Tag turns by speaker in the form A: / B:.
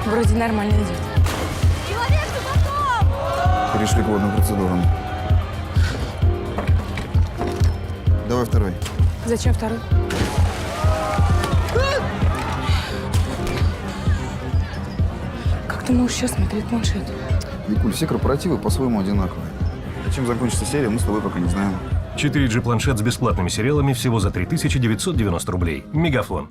A: Вроде нормально идет.
B: Перешли к водным процедурам. Давай второй.
A: Зачем второй? Как ты можешь сейчас смотреть планшет?
B: Викуль, все корпоративы по-своему одинаковые. А чем закончится серия, мы с тобой пока не знаем.
C: 4G планшет с бесплатными сериалами всего за 3990 рублей. Мегафон.